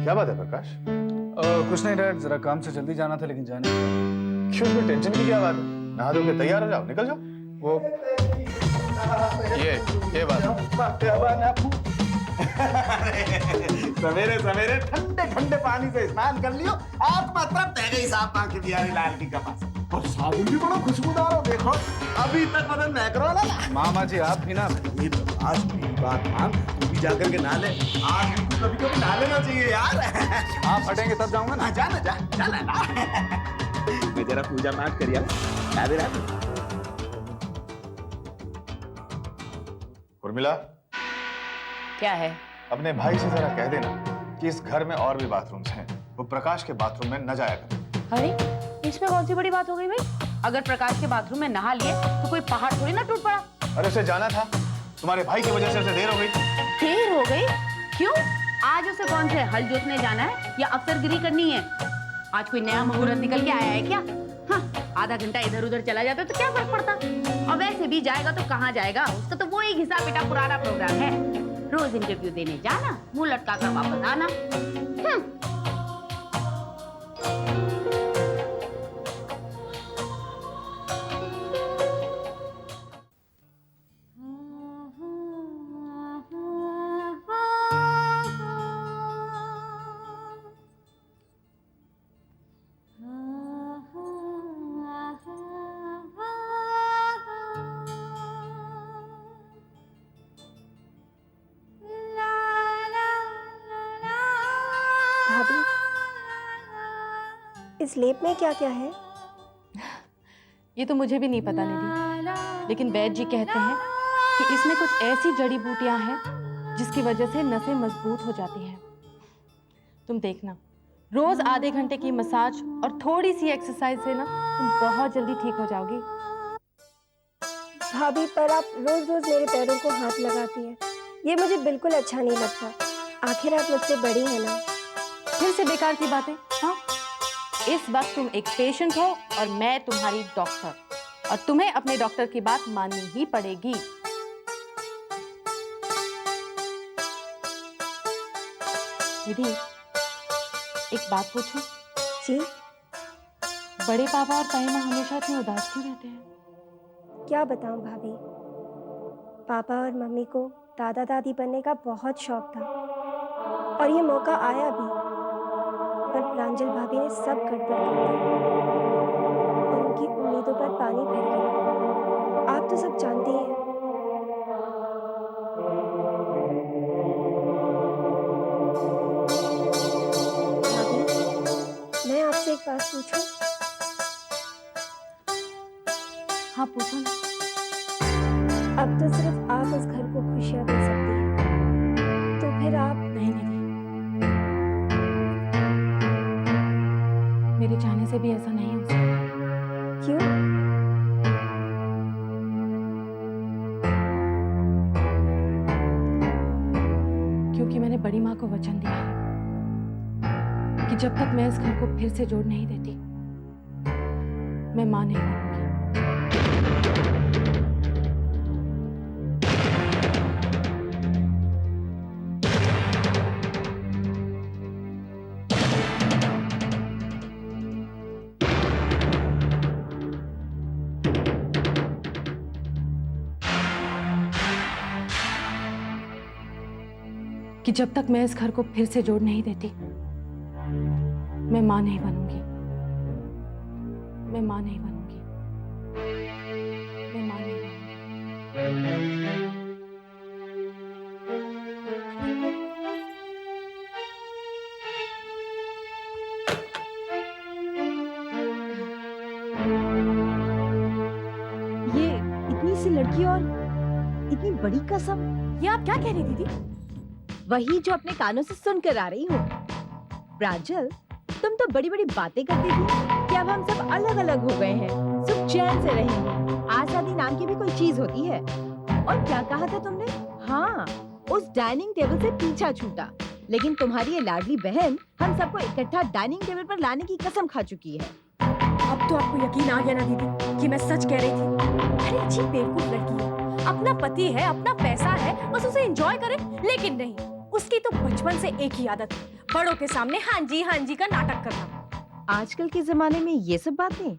क्या बात है प्रकाश? कुछ नहीं डैड, जरा काम से जल्दी जाना था लेकिन जाने क्यों, इसमें टेंशन की क्या बात है? नहा धो के तैयार हो जाओ, निकल जाओ। वो ये बात सवेरे सवेरे ठंडे ठंडे पानी से स्नान कर लियो, आत्मा तृप्त है गई साहब आंखें बिहारी लाल की कपास। और साबुन भी बड़ा खुशबूदार हो, देखो अभी तक बदन महक रहा है। मामा जी आप भी ना, ये तो आज मेरी बात मान, तू भी जाकर के नहा ले। आज भी कभी कभी नहा लेना चाहिए यार। आप हटेंगे तब जाऊंगा ना। जाना जाना ना। मैं जरा पूजा पाठ करिए। राधे राधे। उर्मिला, क्या है? अपने भाई से जरा कह देना कि इस घर में और भी बाथरूम्स हैं, वो प्रकाश के बाथरूम में न जाया करे। अरे इसमें कौन सी बड़ी बात हो गई भाई? अगर प्रकाश के बाथरूम में नहा लिए तो कोई पहाड़ थोड़ी ना टूट पड़ा। अरे उसे जाना था, तुम्हारे भाई की वजह से उसे देर हो गई। देर हो गई? क्यों? आज उसे कौन से हल जोतने जाना है या अफसरगिरी करनी है? आज कोई नया मुहूर्त निकल के आया है क्या? हाँ, आधा घंटा इधर उधर चला जाता तो क्या फर्क पड़ता? और वैसे भी जाएगा तो कहाँ जाएगा? उसका तो वो एक घिसा पिटा पुराना प्रोग्राम है। रोज इंटरव्यू देने जाना, मुंह लटका कर वापस आना। भाभी, इस लेप में क्या क्या है? ये तो मुझे भी नहीं पता निधि, लेकिन वैद्य जी कहते हैं कि इसमें कुछ ऐसी जड़ी बूटियां हैं जिसकी वजह से नसें मजबूत हो जाती हैं। तुम देखना, रोज आधे घंटे की मसाज और थोड़ी सी एक्सरसाइज से ना तुम बहुत जल्दी ठीक हो जाओगी। भाभी, पर आप रोज रोज मेरे पैरों को हाथ लगाती हैं, ये मुझे बिल्कुल अच्छा नहीं लगता। आखिर आप मुझसे बड़ी हैं ना। फिर से बेकार की बातें। हाँ, इस वक्त तुम एक पेशेंट हो और मैं तुम्हारी डॉक्टर, और तुम्हें अपने डॉक्टर की बात माननी ही पड़ेगी। निधि, एक बात पूछूं? जी? बड़े पापा और ताई माँ हमेशा इतने उदास क्यों रहते हैं? क्या बताऊं भाभी, पापा और मम्मी को दादा दादी बनने का बहुत शौक था और ये मौका आया भी, पर प्रांजल भाभी ने सब गड़बड़ कर दी और उनकी उम्मीदों पर पानी फिर गया। आप तो सब जानते ही हैं। भाभी, मैं आपसे एक बात पूछूं? हाँ, पूछो ना। अब तो सिर्फ आप इस घर को खुशियां दे सकती हैं, तो फिर आप? नहीं निधि, मेरे चाहने से भी ऐसा नहीं हो सकता। क्यों? क्योंकि मैंने बड़ी माँ को वचन दिया है कि जब तक मैं इस घर को फिर से जोड़ नहीं देती, मैं मां नहीं बनूंगी। कि जब तक मैं इस घर को फिर से जोड़ नहीं देती, मैं मां नहीं बनूंगी। मैं मां नहीं बनूंगी। मैं मां नहीं बनूंगी। ये इतनी सी लड़की और इतनी बड़ी कसम, ये आप क्या कह रही दीदी? वही जो अपने कानों से सुनकर आ रही हूँ। प्रांजल, तुम तो बड़ी बड़ी बातें करती थी कि अब हम सब अलग अलग हो गए हैं, सुख चैन से रहेंगे, आजादी नाम की भी कोई चीज होती है। और क्या कहा था तुमने? हाँ, उस डाइनिंग टेबल से पीछा छूटा, लेकिन तुम्हारी ये लाडली बहन हम सबको इकट्ठा डाइनिंग टेबल पर लाने की कसम खा चुकी है। अब तो आपको यकीन आ गया ना दीदी कि मैं सच कह रही थी? अरे अच्छी बेवकूफ लड़की है, अपना पति है, अपना पैसा है, बस उसे एंजॉय करे। लेकिन नहीं, उसकी तो बचपन से एक ही आदत, बड़ों के सामने हाँ जी का नाटक करना। आजकल के जमाने में ये सब बातें,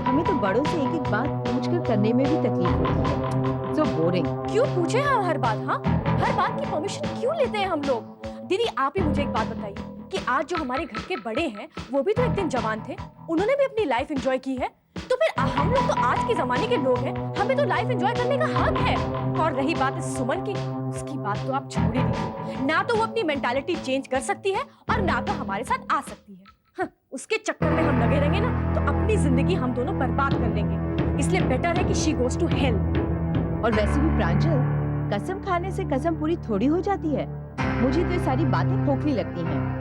हमें तो बड़ों से एक एक बात पूछकर करने में भी तकलीफ होती है। So boring. क्यों पूछे हम हर बात? हाँ, हर बात की परमिशन क्यों लेते हैं हम लोग? दीदी आप ही मुझे एक बात बताइए कि आज जो हमारे घर के बड़े हैं वो भी तो एक दिन जवान थे, उन्होंने भी अपनी लाइफ एंजॉय की है, तो फिर हम लोग तो आज के जमाने के लोग हैं, हमें तो लाइफ एंजॉय करने का हक है। और रही बात इस सुमन की, उसकी बात तो आप छोड़ ही दीजिए। ना तो वो अपनी मेंटालिटी चेंज कर सकती है और ना तो हमारे साथ आ सकती है। हाँ, उसके चक्कर में हम लगे रहेंगे ना तो अपनी जिंदगी हम दोनों बर्बाद कर लेंगे। इसलिए बेटर है कि शी गोज टू हेल। और वैसे भी प्रांजल, कसम खाने से कसम पूरी थोड़ी हो जाती है। मुझे तो ये सारी बातें खोखली लगती हैं।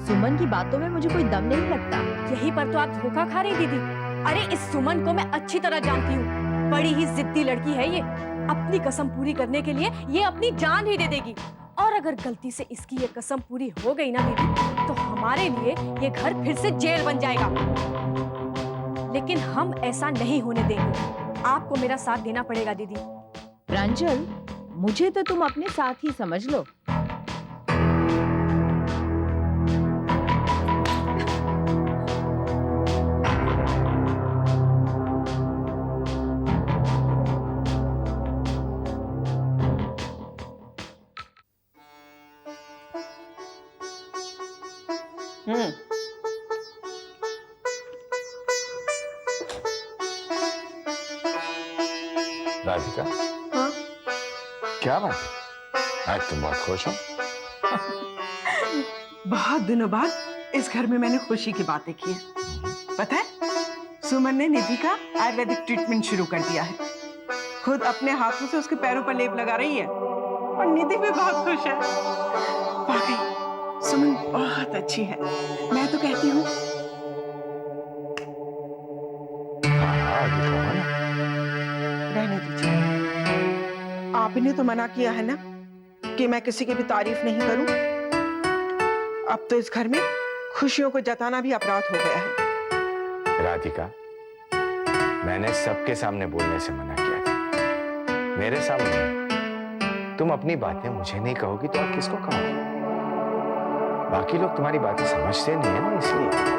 सुमन की बातों में मुझे कोई दम नहीं लगता। यही पर तो आप धोखा खा रही दीदी। अरे इस सुमन को मैं अच्छी तरह जानती हूँ, बड़ी ही जिद्दी लड़की है ये। अपनी कसम पूरी करने के लिए ये अपनी जान ही दे देगी। और अगर गलती से इसकी ये कसम पूरी हो गई ना दीदी, तो हमारे लिए ये घर फिर से जेल बन जाएगा। लेकिन हम ऐसा नहीं होने देंगे। आपको मेरा साथ देना पड़ेगा दीदी। प्रांजल, मुझे तो तुम अपने साथ ही समझ लो। राधिका, हाँ? क्या बात है? आज तुम बहुत खुश हो। बहुत दिनों बाद इस घर में मैंने खुशी की बातें की है। पता है, सुमन ने निधि का आयुर्वेदिक ट्रीटमेंट शुरू कर दिया है। खुद अपने हाथों से उसके पैरों पर लेप लगा रही है और निधि भी बहुत खुश है। वाकई सुमन बहुत अच्छी है, मैं तो कहती हूँ। रहने दीजिए, आपने तो मना किया है ना कि मैं किसी की भी तारीफ नहीं करूं। अब तो इस घर में खुशियों को जताना भी अपराध हो गया है। राधिका, मैंने सबके सामने बोलने से मना किया था, मेरे सामने। तुम अपनी बातें मुझे नहीं कहोगी तो आप किसको कहोगे? बाकी लोग तुम्हारी बातें समझते नहीं है ना, इसलिए।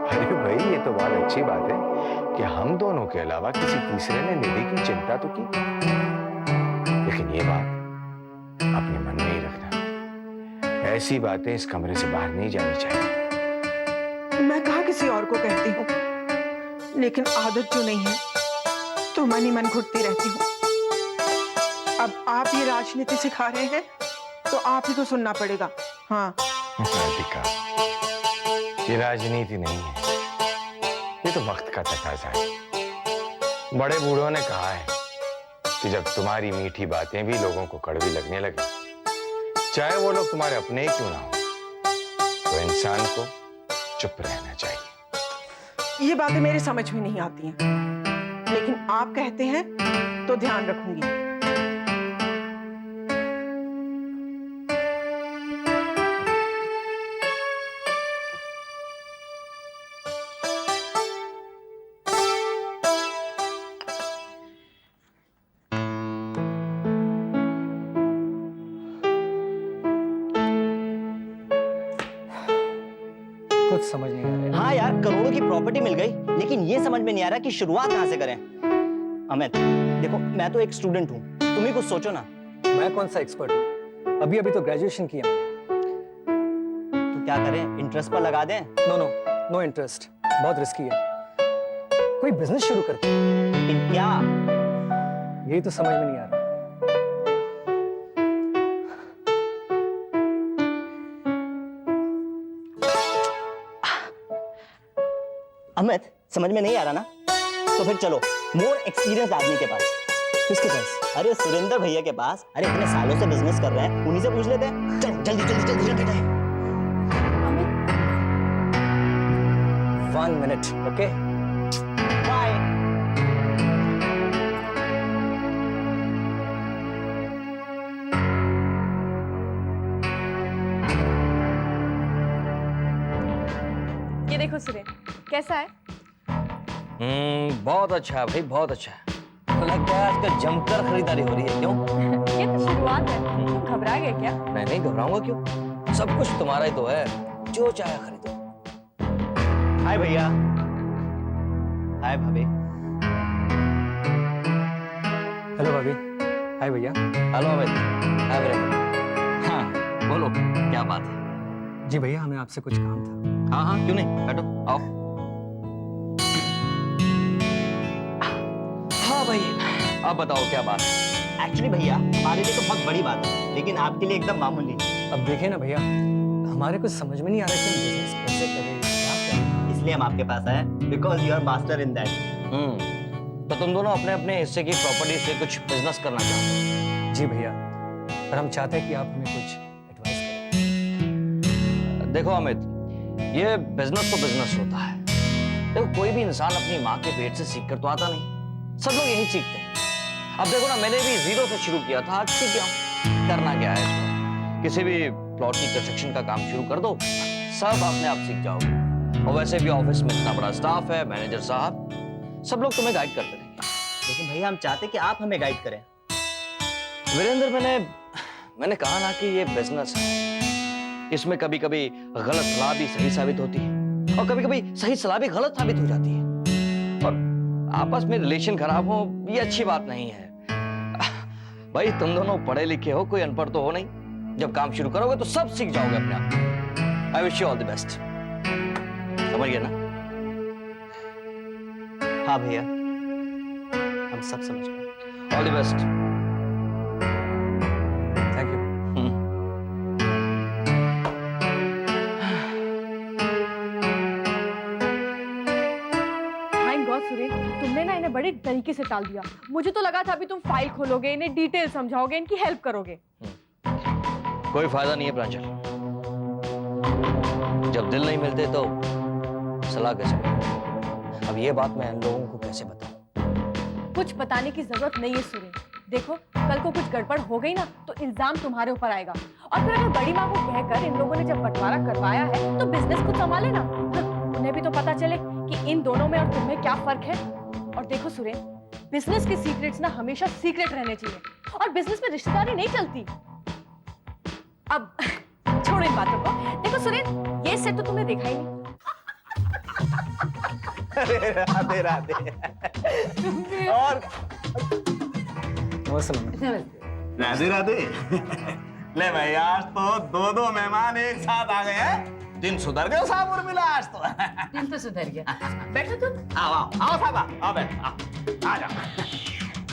अरे भाई, ये तो बहुत अच्छी बात है कि हम दोनों के अलावा किसी तीसरे ने निधि की चिंता तो की। लेकिन ये बात अपने मन में ही रखना। ऐसी बातें इस कमरे से बाहर नहीं जानी चाहिए। मैं कहाँ किसी और को कहती हूँ, लेकिन आदत जो नहीं है तो मन ही मन घुटती रहती हूँ। अब आप ये राजनीति सिखा रहे हैं तो आप ही को सुनना पड़ेगा। हाँ राधिका, ये राजनीति नहीं है, ये तो वक्त का तकाजा है। बड़े बूढ़ों ने कहा है कि जब तुम्हारी मीठी बातें भी लोगों को कड़वी लगने लगे, चाहे वो लोग तुम्हारे अपने ही क्यों ना हो, तो इंसान को चुप रहना चाहिए। ये बातें मेरे समझ में नहीं आती हैं, लेकिन आप कहते हैं तो ध्यान रखूंगी। कुछ समझ नहीं आ रहा। हाँ यार, करोड़ों की प्रॉपर्टी मिल गई, लेकिन ये समझ में नहीं आ रहा कि शुरुआत कहाँ से करें। अमित देखो, मैं तो एक स्टूडेंट हूँ, तुम ही कुछ सोचो ना। मैं कौन सा एक्सपर्ट हूँ? अभी अभी तो ग्रेजुएशन किया मैंने। तो क्या करें, इंटरेस्ट पर लगा दें? नो इंटरेस्ट, बहुत रिस्की है। कोई बिजनेस शुरू करते हैं। लेकिन क्या? यही तो समझ में नहीं आ रहा। अमित समझ में नहीं आ रहा ना, तो फिर चलो मोर एक्सपीरियंस आदमी के पास। किसके पास? अरे सुरेंद्र भैया के पास। अरे इतने सालों से बिजनेस कर रहे हैं, उन्हीं से पूछ लेते हैं। चलो जल्दी जल्दी जल्दी जल्दी जल्दी। 1 मिनट, ओके? बाय। ये देखो सुरेंद्र, कैसा है? बहुत अच्छा है भाई, बहुत अच्छा है। तो लगता है आजकल जमकर खरीदारी हो रही है, क्यों? ये तो शुरुआत है, तुम घबरा गए क्या? मैं नहीं घबराऊंगा, क्यों? सब कुछ तुम्हारा ही तो है, जो चाहे खरीदो। हाय भैया। हाय भाभी। हेलो भाभी। हाय भैया। हेलो अमित। हाय वीरेंद्र। हाँ बोलो, क्या बात है? जी भैया, हमें आपसे कुछ काम था। हाँ हाँ, क्यों नहीं, बैठो, आओ। हाँ भाई, आप बताओ क्या बात है? एक्चुअली भैया हमारे लिए तो बहुत बड़ी बात है, लेकिन आपके लिए एकदम मामूली। अब देखिए ना भैया, हमारे कुछ समझ में नहीं आ रहा कि हम बिजनेस कैसे करें, क्या करें। इसलिए हम आपके पास आए, because you are master in that. तो तुम दोनों अपने अपने हिस्से की प्रॉपर्टी से कुछ बिजनेस करना चाहते जी भैया, पर हम चाहते हैं कि आप हमें कुछ एडवाइस करें। हो? देखो अमित, ये बिजनेस तो बिजनेस होता है। देखो कोई भी इंसान अपनी माँ के पेट से सीख कर तो आता नहीं, सब लोग यही सीखते हैं। अब देखो ना, मैंने भी 0 से शुरू किया था, आज सीख गया हूं। करना क्या है इसमें, किसी भी प्लॉट की कंस्ट्रक्शन का काम शुरू कर दो, सब अपने आप सीख जाओगे। और वैसे भी ऑफिस में इतना बड़ा स्टाफ है, मैनेजर साहब, सब लोग तुम्हें गाइड करते रहेंगे। लेकिन भैया हम चाहते कि आप हमें गाइड करें। वीरेंद्र, मैंने कहा ना कि ये बिजनेस है, इसमें कभी कभी गलत सलाह भी सही साबित होती है और कभी कभी सही सलाह भी गलत साबित हो जाती है। और आपस में रिलेशन खराब हो, ये अच्छी बात नहीं है। भाई तुम दोनों पढ़े लिखे हो, कोई अनपढ़ तो हो नहीं। जब काम शुरू करोगे तो सब सीख जाओगे अपने आप। I wish you all the best. समझ गए ना? हाँ भैया, हम सब समझ गए। All the best. Thank you. Thank God Suren, तुमने ना इन्हें बड़े तरीके से टाल दिया। मुझे तो लगा था अभी तुम फाइल खोलोगे, इन्हें डिटेल समझाओगे, इनकी हेल्प करोगे। कोई फायदा नहीं है प्रांजल, जब दिल नहीं मिलते तो सलाह कैसे मिलेगी? अब ये बात मैं इन लोगों को कैसे बताऊं? कुछ बताने की जरूरत नहीं है सुरेन। देखो, कल को कुछ गड़बड़ हो गई ना तो इल्जाम तुम्हारे ऊपर आएगा। और फिर अगर बड़ी माँ को कहकर इन लोगों ने जब बंटवारा करवाया है तो बिजनेस खुद संभाले ना। उन्हें भी तो पता चले कि इन दोनों में और तुम्हें क्या फर्क है। और देखो सुरेन, बिजनेस के सीक्रेट्स ना हमेशा सीक्रेट रहने चाहिए और बिजनेस में रिश्तेदारी नहीं चलती। अब छोड़ो इन बातों को। देखो सुरेन, ये सेट तो तुमने देखा ही नहीं। अरे राधे राधे। और नमस्ते मम्मी। राधे राधे। ले भाई, आज तो दो मेहमान एक साथ आ गए हैं। दिन सुधर गए साहब उर्मिला, आज तो दिन तो सुधर गया। बैठो तुम। आओ आओ आओ साहब, आओ बैठो, आओ आ जाओ,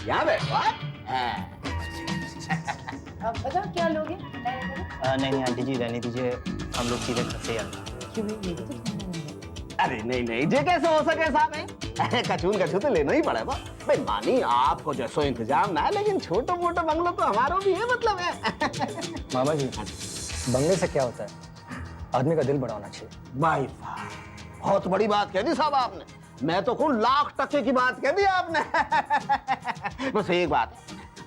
यहाँ बैठो। अब बताओ क्या लोगे? नहीं नहीं आंटी जी, रहने दीजिए, हम लोग सीधे घर से आते हैं। क्यों भाई, ये भी तो खाना नहीं है। अरे नहीं नहीं, जे कैसे हो सके साहब है? कछू तो लेना ही पड़ेगा भाई। मानी आपको जैसो इंतजाम ना है, लेकिन छोटा मोटा बंगला तो हमारा भी है, मतलब है। मामा जी, बंगले से क्या होता है, आदमी का दिल बड़ा होना चाहिए। भाई बहुत बड़ी बात कह दी साहब आपने। मैं तो खुद लाख टके की बात कह दी आपने। बस एक बात,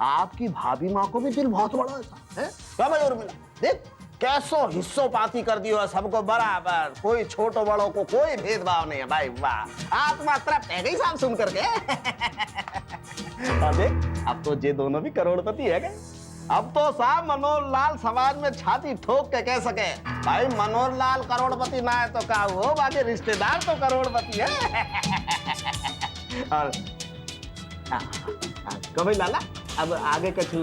आपकी भाभी माँ को भी दिल बहुत बड़ा है। क्या भाई उर्मिला, देख कैसो हिस्सो पाती कर दियो, सबको बराबर, कोई छोटो बड़ों को कोई भेदभाव नहीं है भाई। वाह, आत्मा तरफ है गई साहब सुन करके। और देख, अब तो ये दोनों भी करोड़पति है गए। अब तो साहब मनोहर लाल समाज में छाती ठोक के कह सके, भाई मनोहर लाल करोड़पति ना है तो क्या हो, बाकी रिश्तेदार तो करोड़पति है। और कभी लाला, अब आगे कछु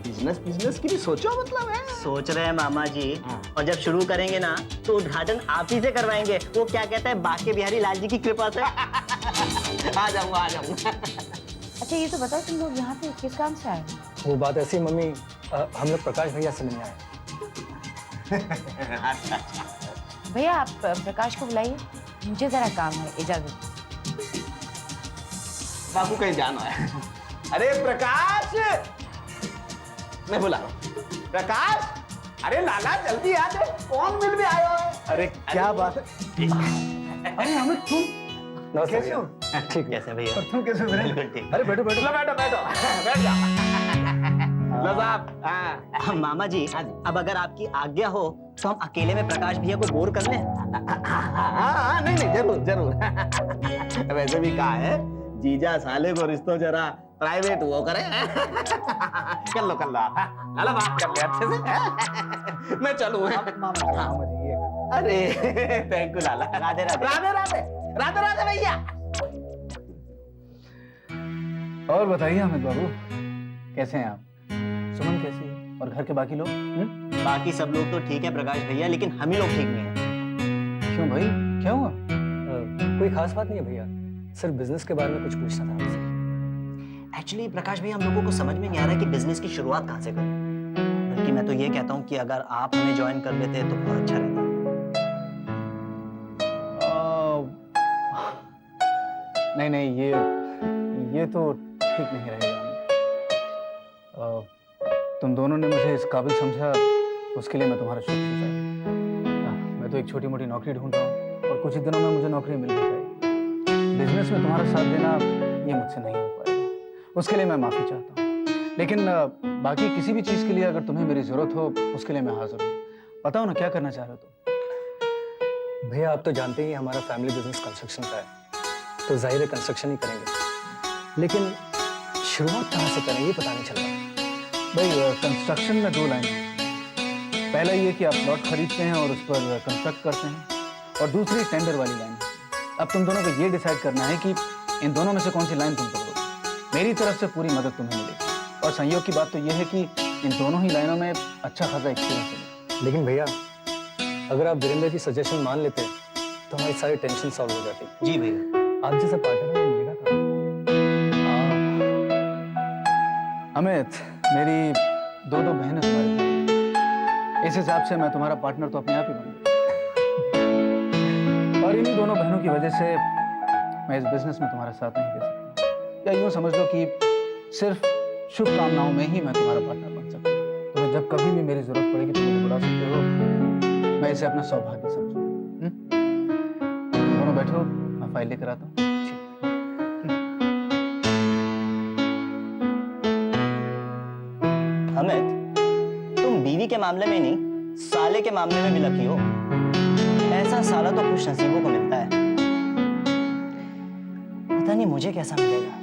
बिजनेस की भी सोचो, मतलब है। सोच रहे हैं मामा जी, और जब शुरू करेंगे ना तो उद्घाटन आप ही से करवाएंगे। वो क्या कहते हैं, बाके बिहारी लाल जी की कृपा से। आ जाऊंगा आ जाऊंगा। अच्छा ये तो बताओ, तुम लोग यहाँ पे किस काम से आए? वो बात ऐसी मम्मी, हम लोग प्रकाश भैया से मिलने आए। भैया आप प्रकाश को बुलाइए, मुझे जरा काम है, इजाजत। बाबू कहीं जाना है। अरे प्रकाश, मैं बुला रहा हूं। प्रकाश, अरे लाला जल्दी आ जाओ, कौन मिल भी आयो है। अरे क्या बात है। अरे हमें तुम कैसे हो? ठीक है। कैसे भैया? तुम कैसे हो? बिल्कुल ठीक। अरे बैठो बैठो। बैठो बैठो बैठ जा। लो साहब, हाँ। मामा जी, अब अगर आपकी आज्ञा हो तो हम अकेले में प्रकाश भैया को बोर कर लें। हाँ, नहीं नहीं, जरूर जरूर। वैसे भी कहा है, जीजा साले को रिश्तो जरा प्राइवेट वो करे। कर लो चलो बात कर ले अच्छे से। मैं चलूं। अरे थैंक यू लाला। राधे राधे। राधे राधे राधे राधे भैया। और बताइए अमित बाबू, कैसे हैं आप? सुमन कैसी है और घर के बाकी लोग? बाकी सब लोग तो ठीक है प्रकाश भैया, लेकिन हम ही लोग ठीक नहीं है। क्यों भाई, क्या हुआ? कोई खास बात नहीं है भैया, सिर्फ बिजनेस के बारे में कुछ पूछना था आपसे। एक्चुअली प्रकाश भैया, हम लोगों को समझ में नहीं आ रहा है कि बिजनेस की शुरुआत कहाँ से करें। बल्कि मैं तो ये कहता हूँ कि अगर आप हमें ज्वाइन कर लेते तो बहुत अच्छा रहता। नहीं नहीं, ये तो ठीक नहीं रहेगा। तुम दोनों ने मुझे इस काबिल समझा, उसके लिए मैं तुम्हारा शुक्रगुजार। मैं तो एक छोटी मोटी नौकरी ढूंढ रहा हूँ और कुछ ही दिनों में मुझे नौकरी मिल जाएगी। बिजनेस में तुम्हारा साथ देना ये मुझसे नहीं हो पाएगा, उसके लिए मैं माफ़ी चाहता हूँ। लेकिन बाकी किसी भी चीज़ के लिए अगर तुम्हें मेरी ज़रूरत हो, उसके लिए मैं हाजिर हूँ। बताओ ना, क्या करना चाह रहे हो तुम? भैया आप तो जानते ही हमारा फैमिली बिजनेस कंस्ट्रक्शन का है, तो जाहिर है कंस्ट्रक्शन ही करेंगे, लेकिन शुरुआत कहाँ से करें ये पता नहीं चल रहा। भाई कंस्ट्रक्शन में दो लाइन है। पहला ये कि आप प्लॉट खरीदते हैं और उस पर कंस्ट्रक्ट करते हैं, और दूसरी टेंडर वाली लाइन। अब तुम दोनों को ये डिसाइड करना है कि इन दोनों में से कौन सी लाइन तुम पकड़ोगे। मेरी तरफ से पूरी मदद तुम्हें मिलेगी, और संयोग की बात तो ये है कि इन दोनों ही लाइनों में अच्छा खासा एक्सपीरियंस है। लेकिन भैया अगर आप वीरेंद्र की सजेशन मान लेते तो हमारी सारी टेंशन सॉल्व हो जाती। जी भैया। आप जैसा पार्टनर हमें मिलेगा कहाँ? अमित, मेरी दो बहनें तुम्हारे साथ, इस हिसाब से मैं तुम्हारा पार्टनर तो अपने आप ही बन गया, और इन्हीं दोनों बहनों की वजह से मैं इस बिजनेस में तुम्हारा साथ नहीं दे सकता। या यूं समझ लो कि सिर्फ शुभकामनाओं में ही मैं तुम्हारा पार्टनर बन सकता हूँ। तुम्हें जब कभी भी मेरी जरूरत पड़ेगी तुम मुझे बुला सकते हो, मैं इसे अपना सौभाग्य समझूंगा। दोनों बैठो, मैं फाइल लेकर आता हूँ। अमित, तुम बीवी के मामले में नहीं, साले के मामले में भी लकी हो। ऐसा साला तो खुश नसीबों को मिलता है, पता नहीं मुझे कैसा मिलेगा।